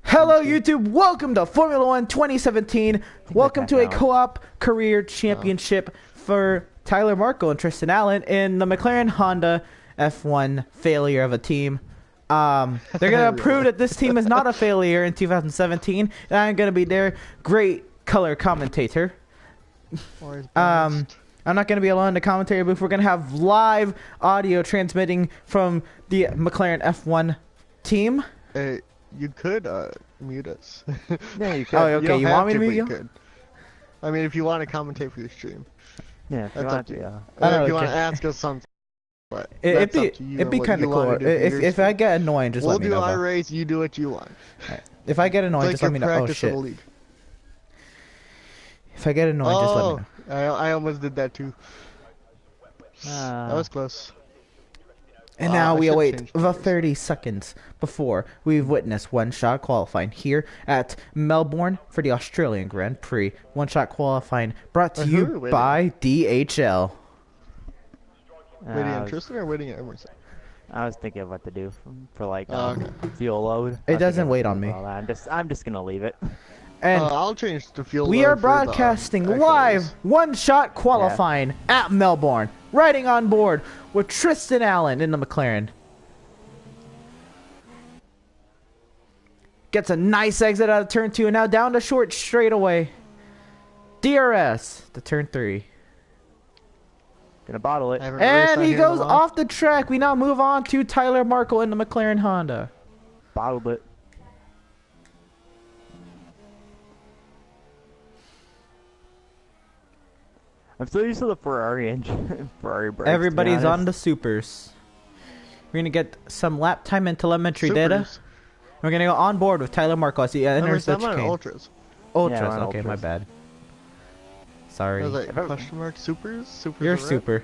Hello YouTube, welcome to Formula 1 2017. Welcome to a co-op career championship for Tyler Markel and Tristen Allen in the McLaren Honda F1 failure of a team. They're going to prove that this team is not a failure in 2017, and I'm going to be their great color commentator. I'm not going to be alone in the commentary booth. We're going to have live audio transmitting from the McLaren F1 team. Hey, you could mute us. Yeah, you could. Oh, okay. You want me to mute you? Could. I mean, if you want to commentate for the stream. Yeah, if you want to, yeah. If you want to ask us something. But it'd be kind of cool. If I get annoying, just let me know. We'll do our race, you do what you want. Right. If I get annoying, just let me know. Oh, shit. If I get annoying, just let me know. I almost did that too. That was close. And now we await the 30 seconds before we've witnessed one-shot qualifying here at Melbourne for the Australian Grand Prix. One-shot qualifying brought to you by DHL. Waiting on Tristen or waiting at Emerson? I was thinking of what to do for like fuel load. It doesn't wait on me. I'm just gonna leave it. And I'll change the fuel. We are broadcasting live one-shot qualifying at Melbourne, riding on board with Tristen Allen in the McLaren. Gets a nice exit out of turn 2 and now down to short straightaway. DRS to turn 3. Gonna bottle it. And he goes off the track. We now move on to Tyler Markel in the McLaren Honda. Bottled it. I'm still used to the Ferrari engine. Ferrari brakes. Everybody's on the supers. We're gonna get some lap time and telemetry data. We're gonna go on board with Tyler Markel as he enters the chicane. Ultras. Ultras. Yeah, okay, Ultras. my bad. Sorry. I was like, question mark supers? Supers. You're super.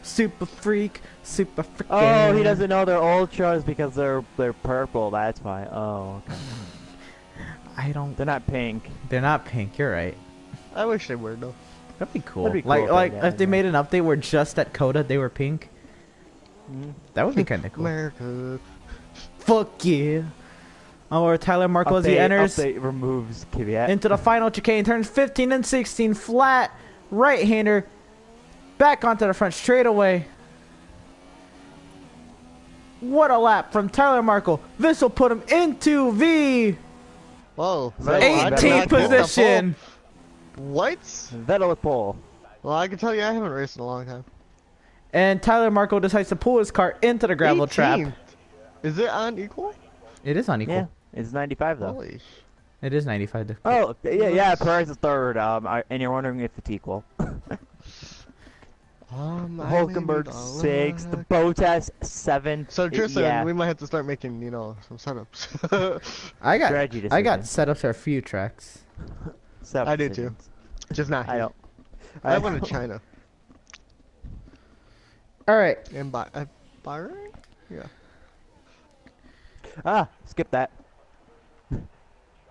Super freak. Super freaking. Oh, he doesn't know they're ultras because they're purple. That's why. Oh. Okay. I don't. They're not pink. They're not pink. You're right. I wish they were though. That'd be cool. That'd be cool like if they made an update where just at Coda they were pink. That would be kind of cool. America. Fuck yeah. Oh, Tyler Markel as he enters removes Kvyat into the final chicane, turns 15 and 16, flat right-hander, back onto the front straightaway. What a lap from Tyler Markel. This will put him into the 18th position. What? Vettel with pole. Well, I can tell you I haven't raced in a long time. And Tyler Markel decides to pull his car into the gravel trap. Is it unequal? It is unequal. Yeah, it's 95 though. Holy it is 95. Oh, yeah, Perez is third, and you're wondering if it's equal. Hulkenberg 6, the Bottas 7. So Tristen, we might have to start making, some setups. I got setups for a few tracks. I do too. Just not here. I don't. I went to China. Alright. And Byron? Yeah. Skip that.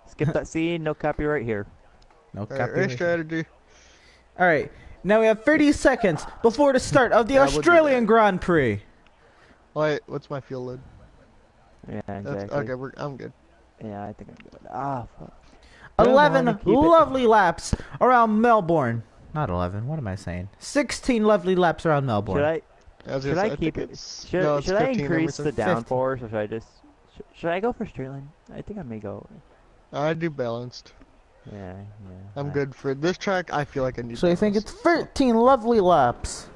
Skip that scene. No copyright here. No copyright. Strategy. Alright. Now we have 30 seconds before the start of the Australian Grand Prix. Wait, what's my fuel load? Yeah, exactly. Okay, I'm good. Yeah, I think I'm good. Fuck. 11 lovely laps around Melbourne. Not 11. What am I saying? 16 lovely laps around Melbourne. Should I keep it? Should I increase the downforce, or should I just? Should I go for straight line? I think I may go. I do balanced. Yeah. I'm good for this track. I feel like I need. So you think it's 13 lovely laps?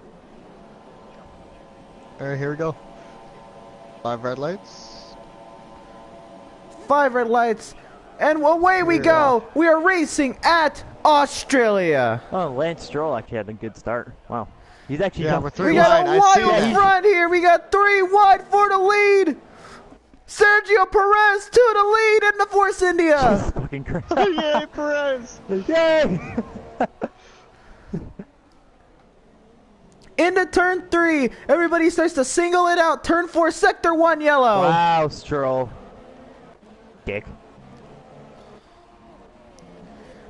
All right, here we go. 5 red lights. 5 red lights. And away we go! We are racing at Australia! Oh, Lance Stroll actually had a good start. Wow. He's actually we're 3 we wide. got a wild front here! We got 3 wide for the lead! Sergio Perez to the lead in the Force India! Jesus fucking Christ. Yay, Perez! Yay! Into turn 3, everybody starts to single it out. Turn 4, sector 1 yellow. Wow, Stroll. Dick.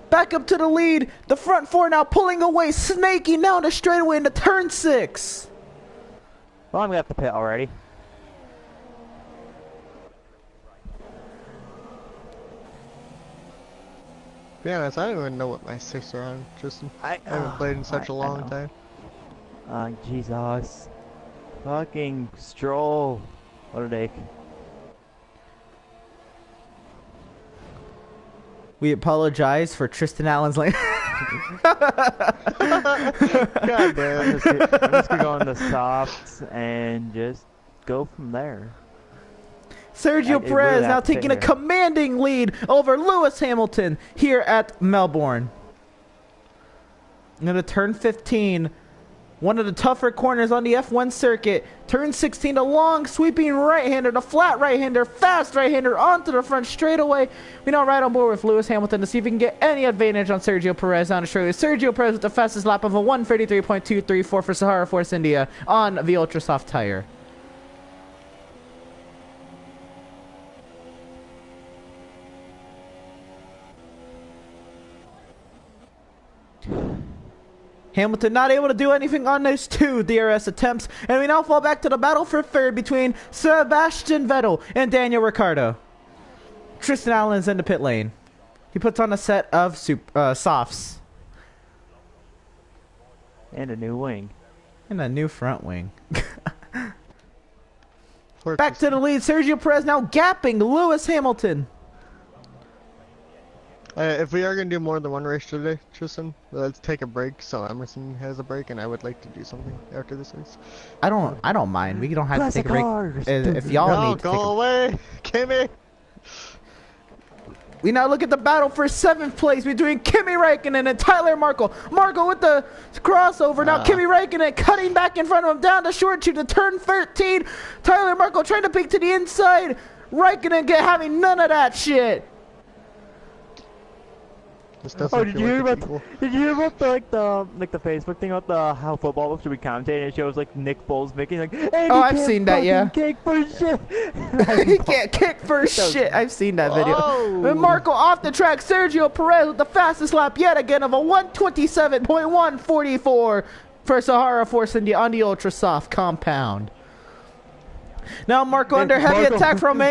Back up to the lead. The front 4 now pulling away, snaking down the straightaway into turn 6. Well, I'm gonna have to pit already. be honest, I don't even know what my 6 are on. I haven't played in such a long time. Jesus. Fucking Stroll. What a dick. We apologize for Tristen Allen's lane. God damn. I'm just gonna go on the softs and just go from there. Sergio Perez now taking a commanding lead over Lewis Hamilton here at Melbourne. Into turn 15. One of the tougher corners on the F1 circuit. Turn 16, a long sweeping right-hander, the flat right-hander, fast right-hander onto the front straightaway. We now right on board with Lewis Hamilton to see if we can get any advantage on Sergio Perez on Australia. Sergio Perez with the fastest lap of a 1:33.234 for Sahara Force India on the ultra soft tire. Hamilton not able to do anything on those 2 DRS attempts, and we now fall back to the battle for third between Sebastian Vettel and Daniel Ricciardo. Tristen Allen is in the pit lane. He puts on a set of softs. And a new wing. And a new front wing. Back to the lead, Sergio Perez now gapping Lewis Hamilton. If we are going to do more than one race today, Tristen, let's take a break so Emerson has a break, and I would like to do something after this race. I don't mind. We don't have to take a break if y'all need to. Go away, Kimmy. We now look at the battle for 7th place between Kimi Räikkönen and Tyler Markel. Markel with the crossover. Now Kimi Räikkönen cutting back in front of him down the short to turn 13. Tyler Markel trying to peek to the inside. Räikkönen having none of that shit. Oh, did you hear about the Facebook thing about how football should be commentated? And it shows like Nick Foles making like, hey, oh, I've seen that, yeah. Kick for shit. He can't kick for shit. I've seen that video. And Markel off the track. Sergio Perez with the fastest lap yet again of a 1:27.144 for Sahara Force India on the ultra soft compound. Now Markel under heavy attack from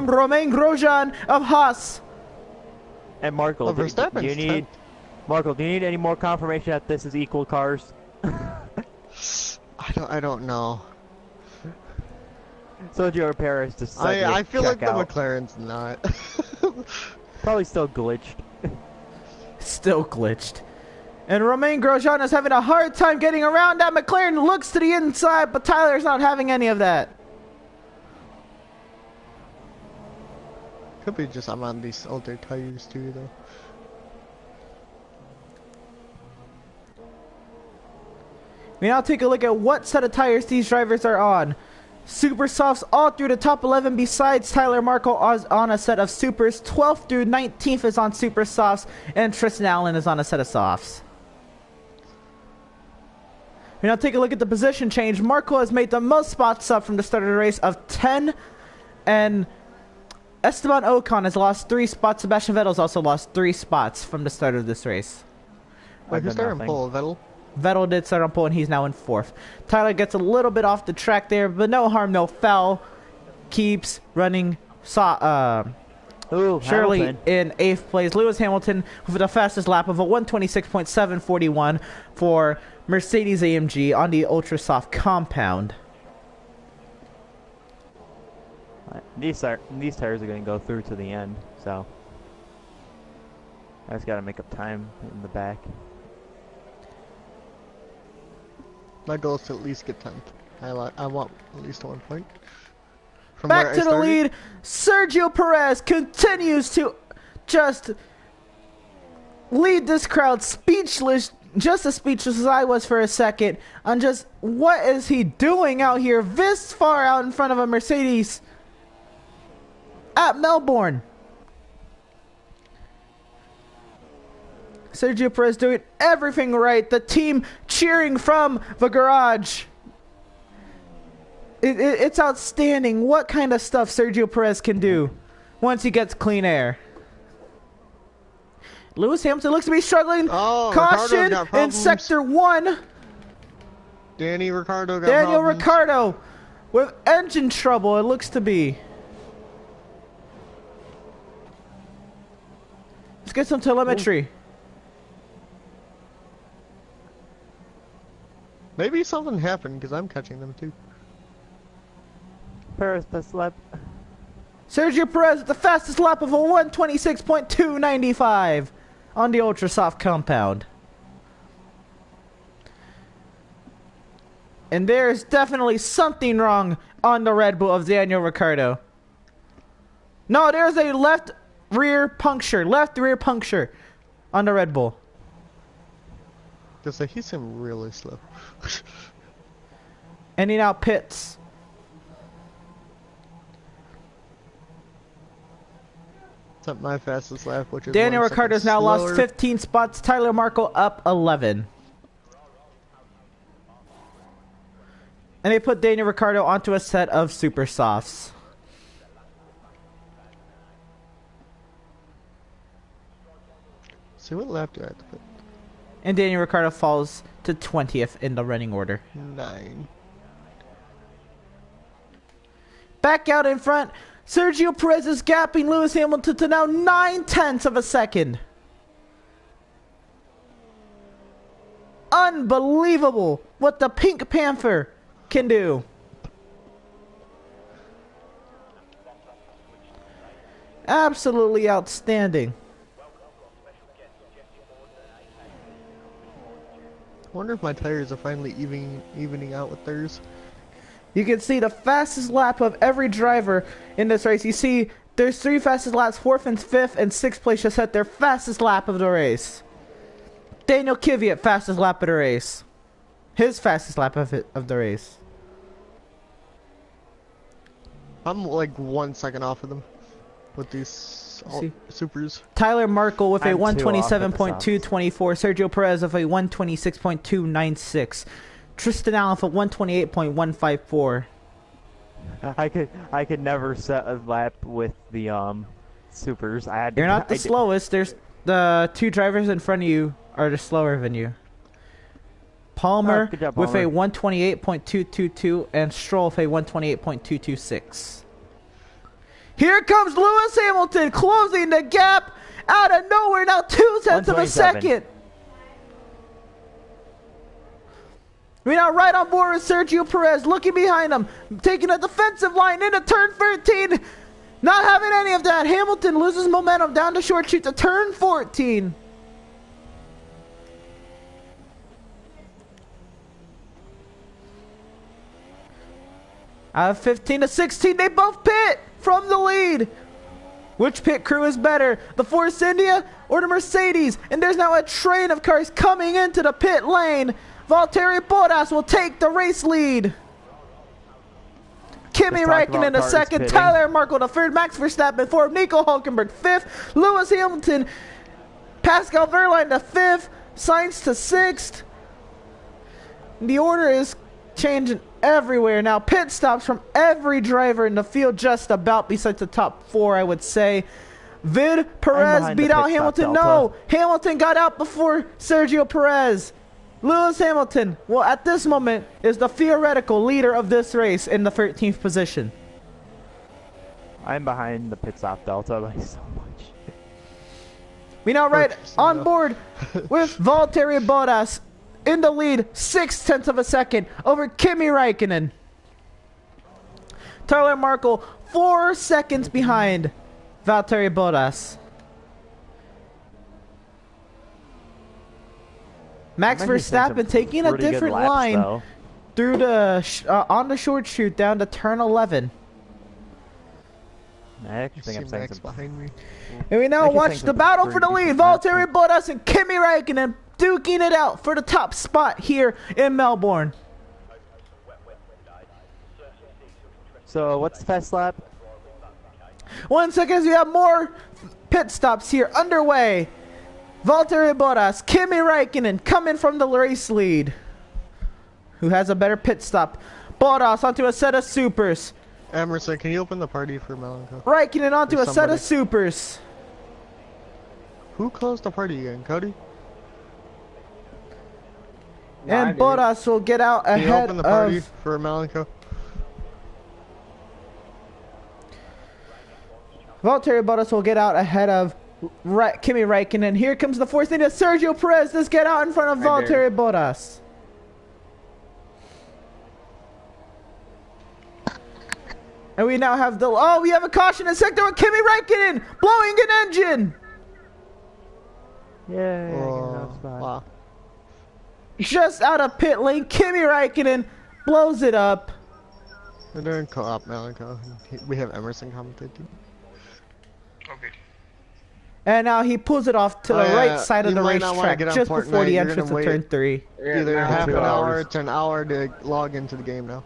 Romain Grosjean of Haas. And Markel, do you need any more confirmation that this is equal cars? I don't know. Sergio Perez just I feel like the McLaren's not. Probably still glitched. Still glitched. And Romain Grosjean is having a hard time getting around that. McLaren looks to the inside, but Tyler's not having any of that. Could be just I'm on these older tires too, though. We now take a look at what set of tires these drivers are on. Super softs all through the top 11 besides Tyler Markel is on a set of supers. 12th through 19th is on super softs, and Tristen Allen is on a set of softs. We now take a look at the position change. Markel has made the most spots up from the start of the race of 10, and Esteban Ocon has lost 3 spots. Sebastian Vettel's also lost 3 spots from the start of this race. Wait, who's starting on pole, Vettel? Vettel did start on pole, and he's now in 4th. Tyler gets a little bit off the track there, but no harm, no foul. Keeps running. Shirley Hamilton in 8th place. Lewis Hamilton with the fastest lap of a 1:26.741 for Mercedes-AMG on the ultra soft compound. These tires are going to go through to the end, so I just got to make up time in the back. My goal is to at least get 10th. I want at least 1 point. From back to the lead, Sergio Perez continues to just lead this crowd speechless, just as speechless as I was for a second, on just what is he doing out here this far out in front of a Mercedes at Melbourne. Sergio Perez doing everything right. The team cheering from the garage. It's outstanding what kind of stuff Sergio Perez can do once he gets clean air. Lewis Hamilton looks to be struggling. Caution in sector 1. Daniel Ricciardo with engine trouble, it looks to be. Let's get some telemetry. Maybe something happened because I'm catching them too. Paris best lap. Sergio Perez with the fastest lap of a 126.295 on the ultra soft compound. And there's definitely something wrong on the Red Bull of Daniel Ricciardo. No, there's a left rear puncture on the Red Bull. Just like he seemed really slow. And he now pits. It's not my fastest lap, which is Daniel 1 second Ricciardo's now slower. lost 15 spots. Tyler Markel up 11. And they put Daniel Ricciardo onto a set of super softs. See, what lap do I have to put? And Daniel Ricciardo falls to 20th in the running order. 9. Back out in front, Sergio Perez is gapping Lewis Hamilton to now 9/10 of a second. Unbelievable what the Pink Panther can do. Absolutely outstanding. I wonder if my tires are finally evening out with theirs. You can see the fastest lap of every driver in this race. You see there's 3 fastest laps, 4th and 5th and 6th place just set their fastest lap of the race. Daniel Kvyat, fastest lap of the race. His fastest lap of the race. I'm like 1 second off of them with these supers. Tyler Markel with a I'm 2 off at the 127.224. Sergio Perez with a 126.296. Tristen Allen for 128.154. I could never set a lap with the supers. You're not the slowest. There's the 2 drivers in front of you are the slower than you. Palmer, good job, with a Palmer. 128.222 and Stroll with a 128.226. Here comes Lewis Hamilton closing the gap out of nowhere. Now 0.2 of a 127. second. We're now right on board with Sergio Perez, looking behind him, taking a defensive line into turn 13. Not having any of that. Hamilton loses momentum down to short chute to turn 14. Out of 15 to 16, they both pit from the lead. Which pit crew is better, the Force India or the Mercedes? And there's now a train of cars coming into the pit lane. Valtteri Bottas will take the race lead. Kimi Räikkönen the second, pitting. Tyler Markel the third, Max Verstappen fourth, Nico Hülkenberg fifth, Lewis Hamilton, Pascal Wehrlein the fifth, Sainz to sixth. The order is changing everywhere now. Pit stops from every driver in the field just about, besides the top 4, I would say. Perez beat out Hamilton. No, Hamilton got out before Sergio Perez. Lewis Hamilton, well, at this moment, is the theoretical leader of this race in the 13th position. I'm behind the pit stop delta by so much. We now right on board with Valtteri Bottas in the lead, 0.6 of a second over Kimi Räikkönen. Tyler Markel 4 seconds behind Valtteri Bottas. Max Verstappen taking a different line through the on the short chute down to turn 11. I actually think I'm saying Max some behind me. And we now watch the battle for the lead. Valtteri Bottas and Kimi Räikkönen duking it out for the top spot here in Melbourne. So what's the fast lap? 1 second as we have more pit stops here underway. Valtteri Bottas, Kimi Räikkönen coming from the race lead. Who has a better pit stop? Bottas onto a set of supers. Emerson, can you open the party for Melanco? Räikkönen onto a There's set of somebody. supers. Who closed the party again, Cody? And Bottas will get out Can you ahead open the party of... for Melanco? Valtteri Bottas will get out ahead of Kimi Räikkönen. Here comes the fourth into Sergio Perez. Let's get out in front of Valtteri Bottas. And we now have we have a caution in sector with Kimi Räikkönen blowing an engine. Yeah. Wow. Just out of pit lane, Kimi Räikkönen blows it up. We're doing co-op now. We have Emerson commentating. Okay. And now he pulls it off to the right side of the racetrack just before the entrance of turn 3. Either half an hour to an hour to log into the game now.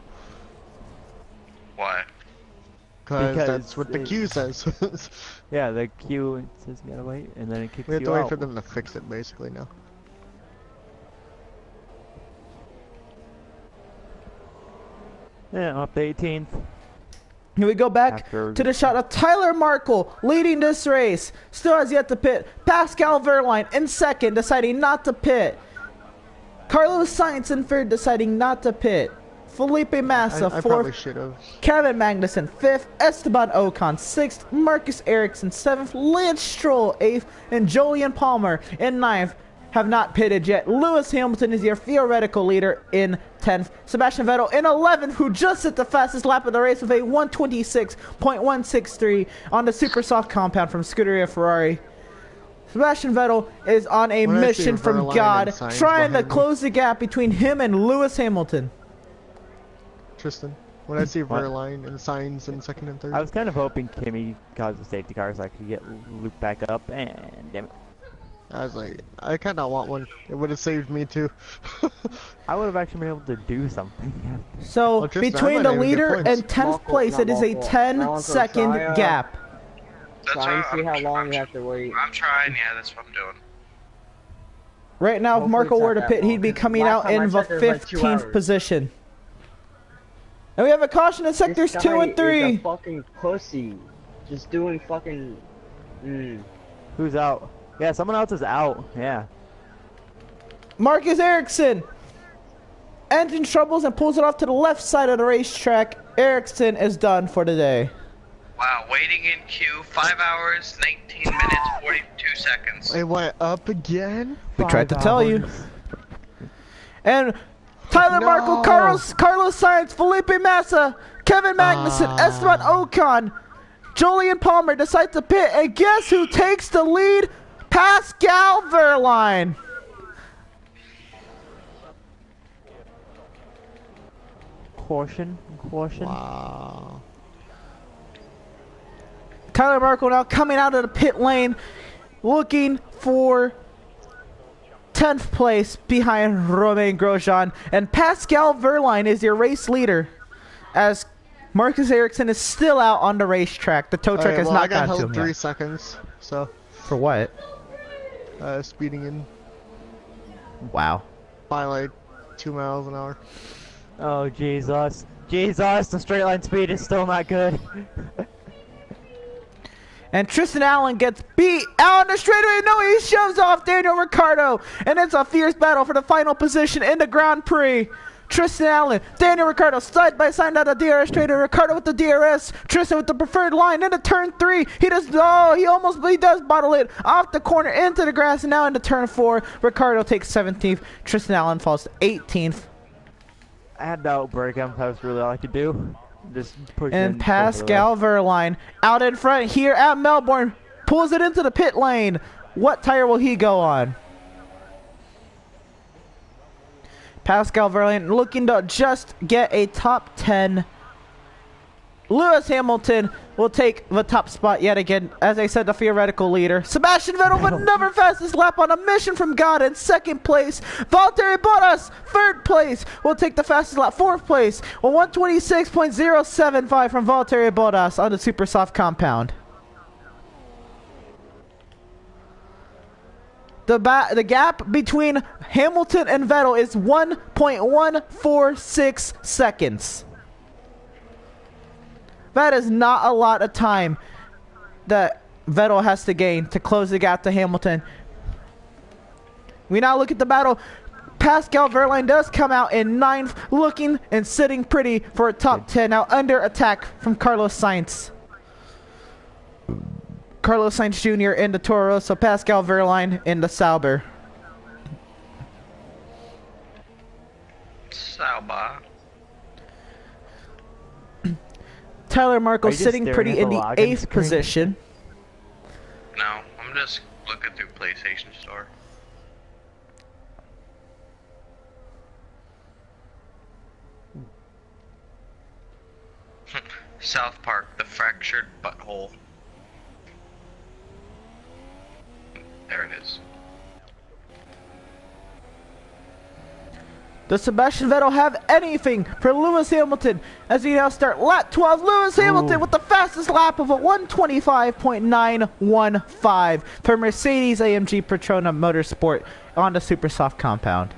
Why? Because that's what the queue says. Yeah, the queue says you gotta wait, and then it kicks you out. We have to wait for them to fix it, basically, now. Yeah, up to 18th. Here we go back to the shot of Tyler Markel leading this race. Still has yet to pit. Pascal Wehrlein in second, deciding not to pit. Carlos Sainz in third, deciding not to pit. Felipe Massa fourth. Kevin Magnussen fifth. Esteban Ocon sixth. Marcus Ericsson seventh. Lance Stroll eighth. And Jolyon Palmer in ninth. Have not pitted yet. Lewis Hamilton is your theoretical leader in 10th. Sebastian Vettel in 11th, who just hit the fastest lap of the race with a 126.163 on the super soft compound from Scuderia Ferrari. Sebastian Vettel is on a mission from God, trying to close the gap between him and Lewis Hamilton. Tristan, when I see Verline and Sainz in second and third. I was kind of hoping Kimi caused a safety car so I could get looped back up, and damn it. I was like, I kind of want one. It would have saved me too. I would have actually been able to do something. So, between the leader and 10th place, it is a 10-second gap. Try and see how long you have to wait. I'm trying, yeah, that's what I'm doing. Right now, if Markel were to pit, he'd be coming out in the 15th position. And we have a caution in sectors 2 and 3. He's a fucking pussy. Just doing fucking... Who's out? Yeah, someone else is out. Yeah. Marcus Ericsson. Engine troubles and pulls it off to the left side of the racetrack. Ericsson is done for the day. Wow, waiting in queue 5 hours, 19 minutes, 42 seconds. It went up again? We tried to tell you. And Tyler Markel, Carlos Sainz, Felipe Massa, Kevin Magnussen, Esteban Ocon, Jolyon Palmer decide to pit, and guess who takes the lead? Pascal Wehrlein. Caution. Wow. Tyler Markel now coming out of the pit lane, looking for 10th place behind Romain Grosjean, and Pascal Wehrlein is your race leader, as Marcus Ericsson is still out on the racetrack. The tow truck has not gotten to him yet. 3 seconds, so. For what? Speeding in. Wow. By like 2 miles an hour. Oh, Jesus. Jesus, the straight line speed is still not good. And Tristen Allen gets beat out on the straightaway. No, he shoves off Daniel Ricciardo. And it's a fierce battle for the final position in the Grand Prix. Tristen Allen, Daniel Ricciardo side by side out of DRS trader. Ricciardo with the DRS. Tristen with the preferred line into turn 3. He does bottle it off the corner into the grass, and now into turn 4. Ricciardo takes 17th. Tristen Allen falls to 18th. I had to outbreak him. That was really all I could do. Just push and Pascal Wehrlein out in front here at Melbourne pulls it into the pit lane. What tire will he go on? Pascal Wehrlein looking to just get a top 10. Lewis Hamilton will take the top spot yet again. As I said, the theoretical leader. Sebastian Vettel with another fastest lap on a mission from God in 2nd place. Valtteri Bottas, 3rd place, will take the fastest lap. 4th place, a 126.075 from Valtteri Bottas on the super soft compound. The gap between Hamilton and Vettel is 1.146 seconds. That is not a lot of time that Vettel has to gain to close the gap to Hamilton. We now look at the battle. Pascal Wehrlein does come out in 9th, looking and sitting pretty for a top 10. Now under attack from Carlos Sainz. Carlos Sainz Jr. in the Toro Rosso, Pascal Wehrlein in the Sauber. Sauber. Tyler Markel just sitting staring pretty at in the the login 8th screen? position. No, I'm just looking through PlayStation Store. South Park, the fractured butthole. There it is. Does Sebastian Vettel have anything for Lewis Hamilton as we now start lap 12? Lewis Hamilton with the fastest lap of a 125.915 for Mercedes-AMG Petronas Motorsport on the super soft compound.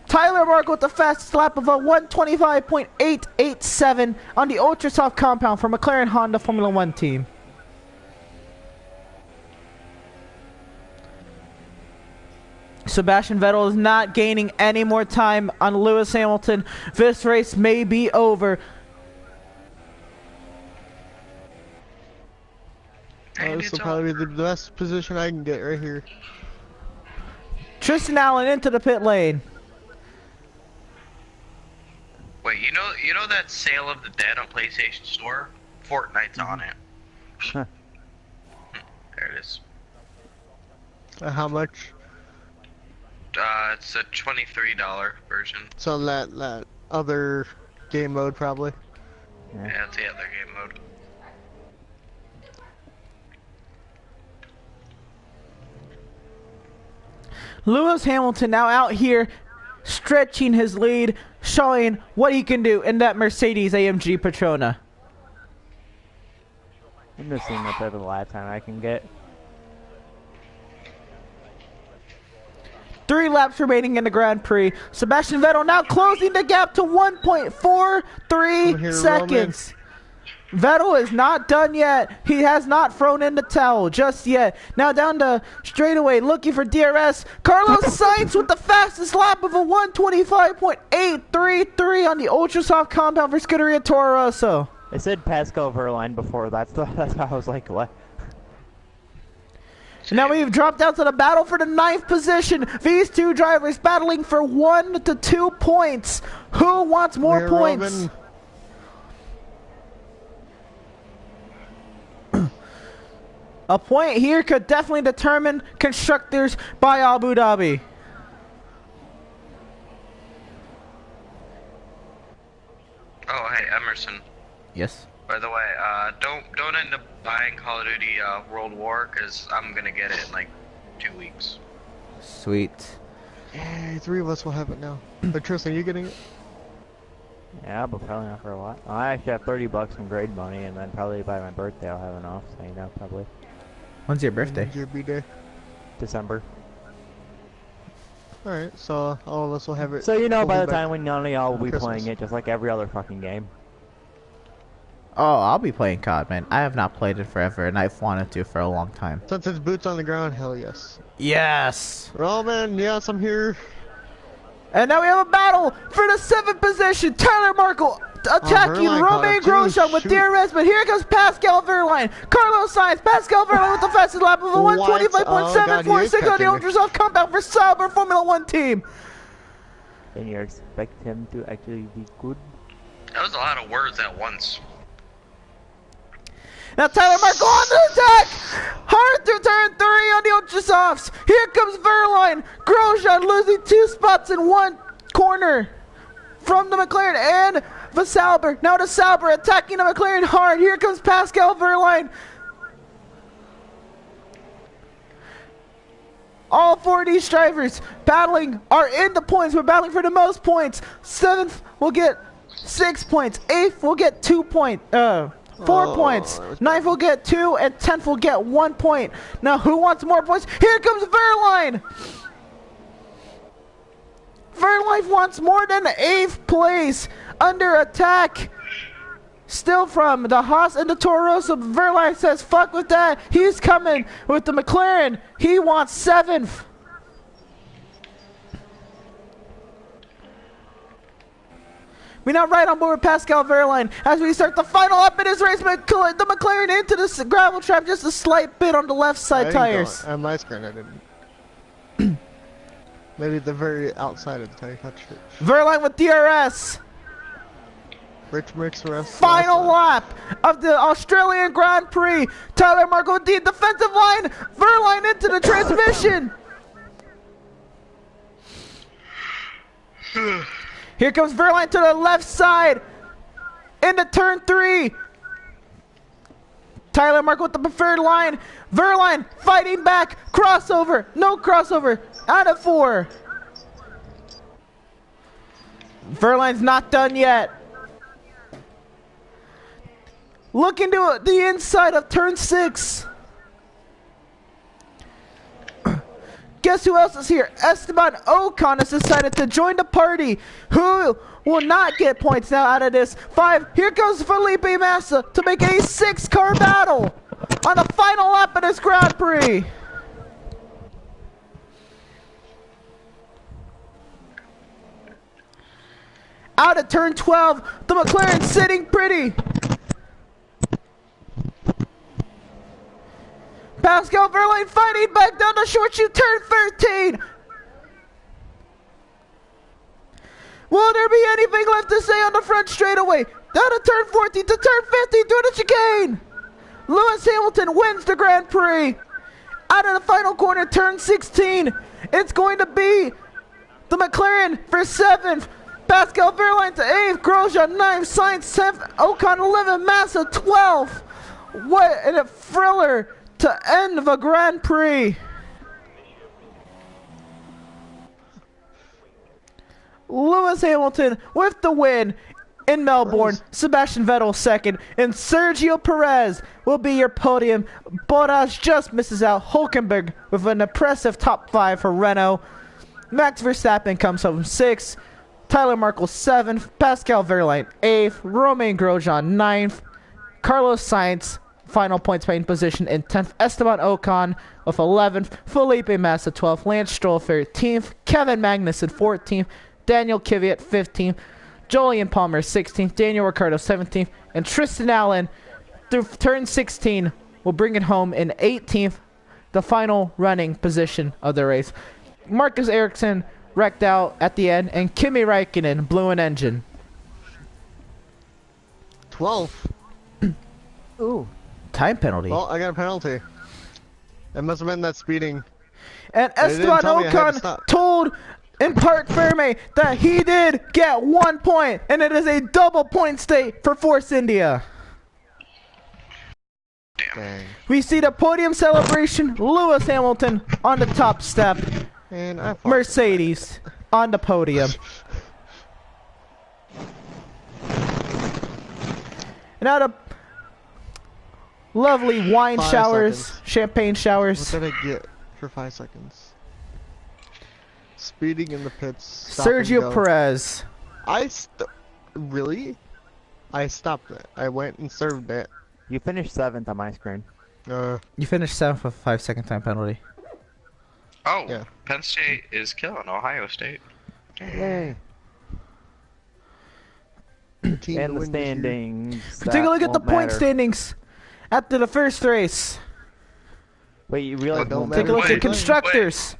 Tyler Markel with the fastest lap of a 125.887 on the ultra soft compound for McLaren Honda Formula 1 team. Sebastian Vettel is not gaining any more time on Lewis Hamilton. This race may be over. This will probably be the best position I can get right here. Tristen Allen into the pit lane. Wait, you know that Sale of the Dead on PlayStation Store? Fortnite's on it. Huh. There it is. How much? It's a $23 version. So that other game mode probably. Yeah, it's the other game mode. Lewis Hamilton now out here stretching his lead, showing what he can do in that Mercedes-AMG Petronas. I'm just seeing what type of lap time I can get. 3 laps remaining in the Grand Prix. Sebastian Vettel now closing the gap to 1.43 seconds. Vettel is not done yet. He has not thrown in the towel just yet. Now down the straightaway looking for DRS. Carlos Sainz with the fastest lap of a 125.833 on the ultra soft compound for Scuderia Toro Rosso. It said Pascal Wehrlein before. That's why I was like, what? Now we've dropped down to the battle for the 9th position. These two drivers battling for 1 to 2 points. Who wants more points? A point here could definitely determine constructors by Abu Dhabi. Oh, hey, Emerson. Yes. By the way, don't end up buying Call of Duty World War, because I'm gonna get it in like 2 weeks. Sweet. Yeah, 3 of us will have it now. But Tristan, you getting it? Yeah, but probably not for a while. I actually have $30 in grade money, and then probably by my birthday I'll have enough. So you know, probably When's your birthday? When's your B-day? December. Alright, so all of us will have it. So you know, by the back time when none of y'all will be Christmas. playing it, just like every other fucking game. Oh, I'll be playing COD, man. I have not played it forever, and I've wanted to for a long time. Since it's boots on the ground, hell yes. Yes! Roman, yes, I'm here. And now we have a battle for the 7th position. Tyler Markel attacking Wehrlein Romain caught up too. Grosjean with Shoot. DRS, but here comes Pascal Wehrlein. Carlos Sainz, Pascal Wehrlein with the fastest lap of a What? Oh, God, he is 125.746 on the catching me. ultra soft compound for Sauber Formula 1 team. And you expect him to actually be good? That was a lot of words at once. Now Tyler Markel on the attack! Hard through turn 3 on the ultra softs. Here comes Wehrlein. Grosjean losing 2 spots in 1 corner from the McLaren and the Sauber. Now the Sauber attacking the McLaren hard. Here comes Pascal Wehrlein. All 4 of these drivers battling are in the points. We're battling for the most points. 7th will get 6 points. 8th will get 2 points. 4 points. 9th will get 2, and 10th will get 1 point. Now, who wants more points? Here comes Wehrlein. Wehrlein wants more than 8th place. Under attack. Still from the Haas and the Toro Rosso. Wehrlein says, fuck with that. He's coming with the McLaren. He wants 7th. We now ride on board with Pascal Wehrlein as we start the final lap in his race. The McLaren into the gravel trap, just a slight bit on the left side tires. On my screen, I didn't. Maybe the very outside of the tire touched it. Wehrlein with DRS. Rich Mix rest. Final lap of the Australian Grand Prix. Tyler Markel with the defensive line. Wehrlein into the transmission. Here comes Wehrlein to the left side. Into turn 3. Tyler Markel with the preferred line. Wehrlein fighting back. Crossover. No crossover. Out of 4. Wehrlein's not done yet. Looking to the inside of turn 6. Guess who else is here? Esteban Ocon has decided to join the party. Who will not get points now out of this? 5. Here goes Felipe Massa to make a 6-car battle on the final lap of this Grand Prix. Out of turn 12, the McLaren sitting pretty. Pascal Wehrlein fighting back down the short chute, turn 13. Will there be anything left to say on the front straightaway? Down to turn 14 to turn 15 through the chicane. Lewis Hamilton wins the Grand Prix. Out of the final corner, turn 16. It's going to be the McLaren for 7th. Pascal Wehrlein to 8th. Grosjean 9th. Sainz 10th. Ocon 11th. Massa 12th. What a thriller to end the Grand Prix. Lewis Hamilton with the win in Melbourne. Sebastian Vettel 2nd, and Sergio Perez will be your podium. Bottas just misses out. Hulkenberg with an impressive top 5 for Renault. Max Verstappen comes home 6th. Tyler Markel 7th. Pascal Wehrlein 8th. Romain Grosjean 9th. Carlos Sainz final points paid position in 10th. Esteban Ocon with 11th. Felipe Massa 12th. Lance Stroll 13th. Kevin Magnussen 14th. Daniel Kvyat 15th. Julian Palmer 16th. Daniel Ricciardo 17th. And Tristen Allen through turn 16 will bring it home in 18th. The final running position of the race. Marcus Ericsson wrecked out at the end, and Kimi Räikkönen blew an engine. 12. Ooh. Time penalty. Well, I got a penalty. It must have been that speeding. And Esteban Ocon told in Parc Ferme that he did get 1 point, and it is a double point state for Force India. Dang. We see the podium celebration. Lewis Hamilton on the top step. And I Mercedes on the podium. And out of lovely wine 5 showers, seconds. champagne showers. What did I get for 5 seconds? Speeding in the pits. Stop Sergio and go. Perez. Really? I stopped it. I went and served it. You finished 7th on my screen. You finished 7th with a 5-second time penalty. Oh, Yeah. Penn State is killing Ohio State. Yay. Team And the win this year. standings. Take a look at the That point won't matter. standings after the first race. Wait, you really Don't won't matter. Take a look Wait, at constructors.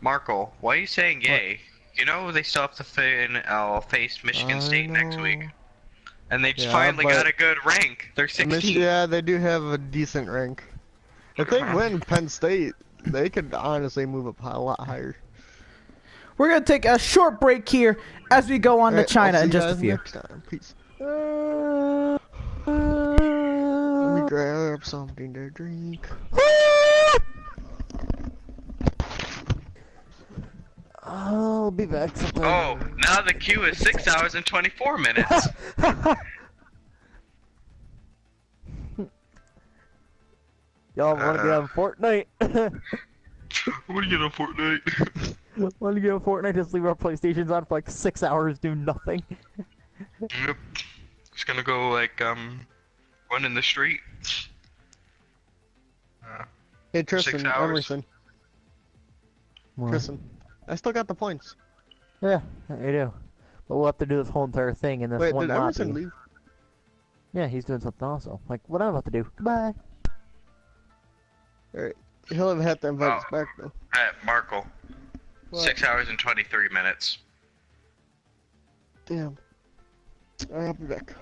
Markel, why are you saying yay? You know they still have to face Michigan State next week. And they just Yeah, finally but- got a good rank. They're 16. Yeah, they do have a decent rank. If they win Penn State, they could honestly move up a lot higher. We're going to take a short break here as we go on to Alright, China I'll see in you just a guys few. next time. Peace. Let me grab something to drink. I'll be back sometime. Oh, now the queue is 6 hours and 24 minutes. Y'all wanna get on Fortnite? What do you get on Fortnite? Wanna get on Fortnite? Just leave our PlayStations on for like 6 hours, do nothing. Yep. Just gonna go like run in the street. Hey Tristan, 6 hours. Emerson. Tristan, I still got the points. Yeah, I do. But we'll have to do this whole entire thing in this Wait, one did Emerson lobby. leave? Yeah, he's doing something also. Like what I'm about to do. Goodbye. Alright. He'll have had to invite us back though. Markel. What? 6 hours and 23 minutes. Damn. Alright, I'll be back.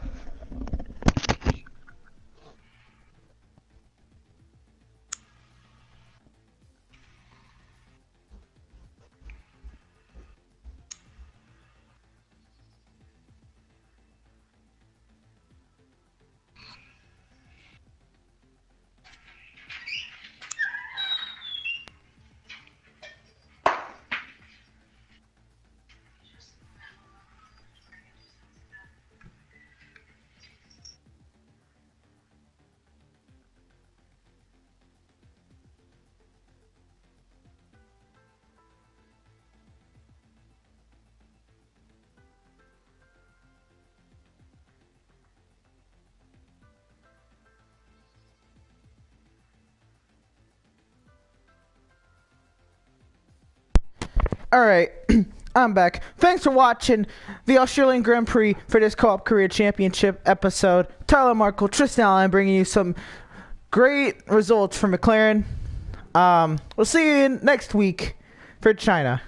Alright, I'm back. Thanks for watching the Australian Grand Prix for this Co-op Career Championship episode. Tyler Markel, Tristen Allen bringing you some great results for McLaren. We'll see you next week for China.